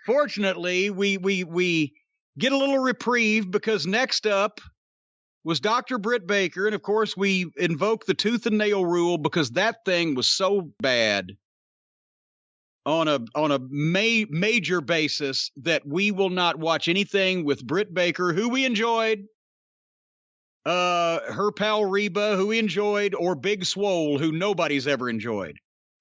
Fortunately, we get a little reprieve because next up was Dr. Britt Baker. And of course, we invoke the tooth and nail rule because that thing was so bad on a major basis that we will not watch anything with Britt Baker, who we enjoyed, her pal Reba, who we enjoyed, or Big Swole, who nobody's ever enjoyed.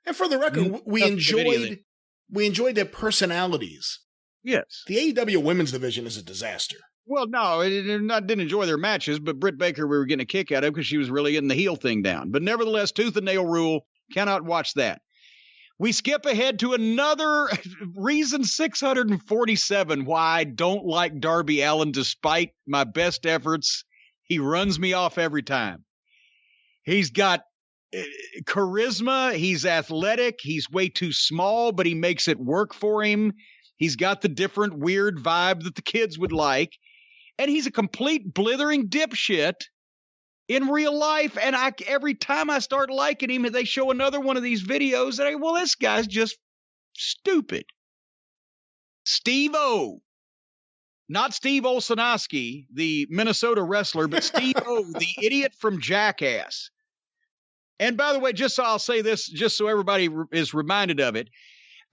And for the record, we enjoyed their personalities. Yes. The AEW women's division is a disaster. Well, no, I didn't enjoy their matches, but Britt Baker, we were getting a kick out of because she was really getting the heel thing down. But nevertheless, tooth and nail rule, cannot watch that. We skip ahead to another reason 647 why I don't like Darby Allin despite my best efforts. He runs me off every time. He's got charisma. He's athletic. He's way too small, but he makes it work for him. He's got the different weird vibe that the kids would like. And he's a complete blithering dipshit in real life. And every time I start liking him, they show another one of these videos and well, this guy's just stupid. Steve-O. Not Steve Olsonowski, the Minnesota wrestler, but Steve-O, the idiot from Jackass. And by the way, just so I'll say this, just so everybody is reminded of it,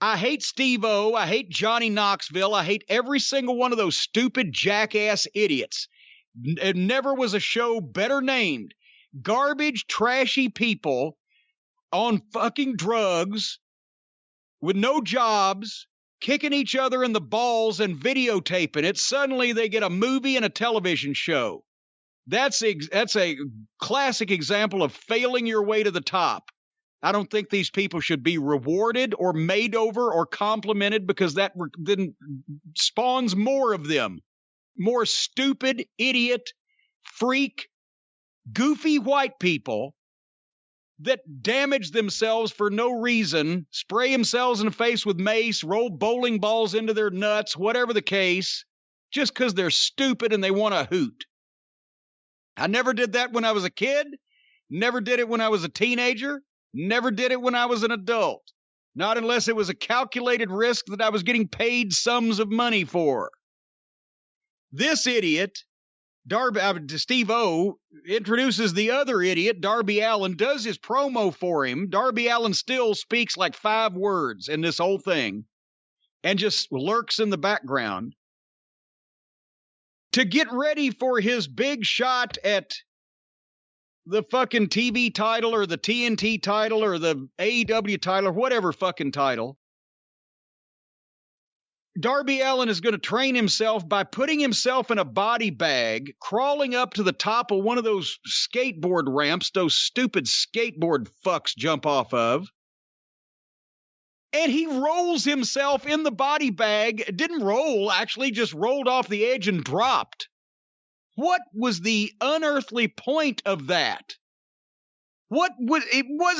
I hate Steve-O, I hate Johnny Knoxville, I hate every single one of those stupid jackass idiots. It never was a show better named. Garbage, trashy people on fucking drugs with no jobs, kicking each other in the balls and videotaping it. Suddenly they get a movie and a television show. That's a classic example of failing your way to the top. I don't think these people should be rewarded or made over or complimented because that then spawns more of them. More stupid, idiot, freak, goofy white people that damage themselves for no reason, spray themselves in the face with mace, roll bowling balls into their nuts, whatever the case, just because they're stupid and they want to hoot. I never did that when I was a kid, never did it when I was a teenager, never did it when I was an adult. Not unless it was a calculated risk that I was getting paid sums of money for. This idiot, Steve-O, introduces the other idiot, Darby Allin, does his promo for him. Darby Allin still speaks like 5 words in this whole thing and just lurks in the background to get ready for his big shot at the fucking TV title or the TNT title or the AEW title or whatever fucking title. Darby Allin is going to train himself by putting himself in a body bag, crawling up to the top of one of those skateboard ramps those stupid skateboard fucks jump off of. And he rolls himself in the body bag. Didn't roll, actually just rolled off the edge and dropped. What was the unearthly point of that? It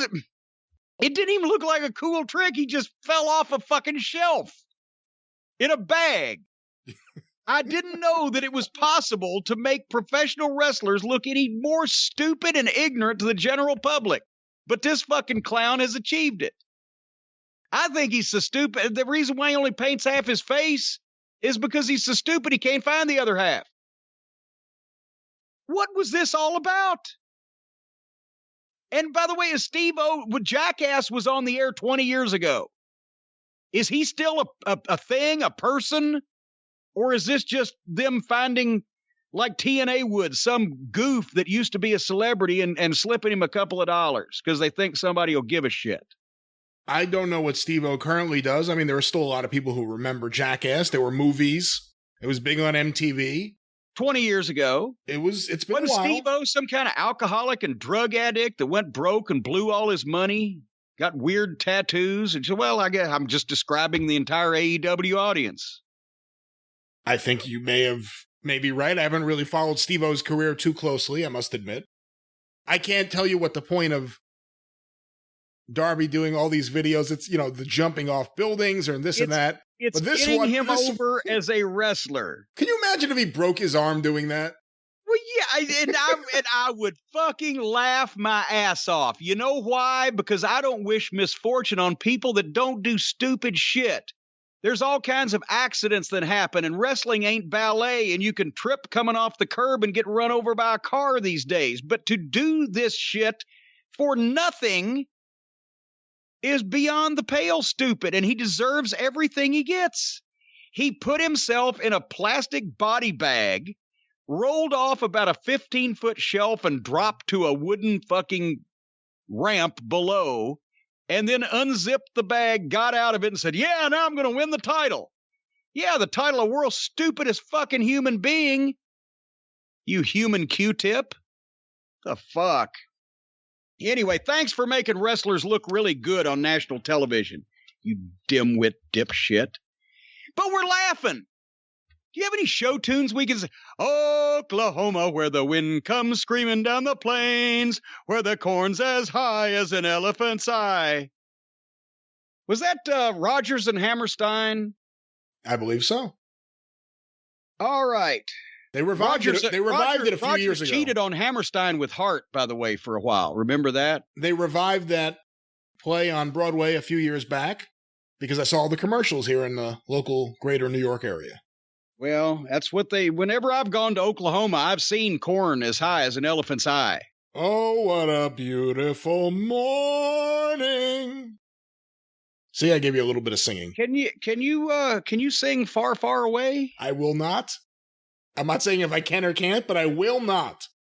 didn't even look like a cool trick. He just fell off a fucking shelf in a bag. I didn't know that it was possible to make professional wrestlers look any more stupid and ignorant to the general public. But this fucking clown has achieved it. I think he's so stupid. The reason why he only paints half his face is because he's so stupid he can't find the other half. What was this all about? And by the way, is Steve-O, Jackass was on the air 20 years ago. Is he still a thing, a person? Or is this just them finding, like TNA would, some goof that used to be a celebrity and slipping him a couple of dollars because they think somebody will give a shit? I don't know what Steve-O currently does. I mean, there are still a lot of people who remember Jackass. There were movies. It was big on MTV. 20 years ago. It's been a while. Was Steve-O some kind of alcoholic and drug addict that went broke and blew all his money? Got weird tattoos? And so, well, I guess I'm just describing the entire AEW audience. I think you may be right. I haven't really followed Steve-O's career too closely, I must admit. I can't tell you what the point of Darby doing all these videos. It's, the jumping off buildings or this and that. It's getting him over as a wrestler. Can you imagine if he broke his arm doing that? Well, yeah, and I would fucking laugh my ass off. You know why? Because I don't wish misfortune on people that don't do stupid shit. There's all kinds of accidents that happen, and wrestling ain't ballet, and you can trip coming off the curb and get run over by a car these days. But to do this shit for nothing is beyond the pale stupid, and he deserves everything he gets. He put himself in a plastic body bag, rolled off about a 15-foot shelf and dropped to a wooden fucking ramp below, and then unzipped the bag, got out of it, and said, yeah, now I'm going to win the title. Yeah, the title of world's stupidest fucking human being. You human Q-tip. The fuck? Anyway, thanks for making wrestlers look really good on national television, you dimwit dipshit. But we're laughing. Do you have any show tunes we can say? Oklahoma, where the wind comes screaming down the plains, where the corn's as high as an elephant's eye. Was that Rodgers and Hammerstein? I believe so. All right. They revived it a few years ago. Cheated on Hammerstein with Hart, by the way, for a while. Remember that? They revived that play on Broadway a few years back because I saw the commercials here in the local greater New York area. Well, that's what whenever I've gone to Oklahoma, I've seen corn as high as an elephant's eye. Oh, what a beautiful morning. See, I gave you a little bit of singing. Can you sing Far, Far Away? I will not. I'm not saying if I can or can't, but I will not.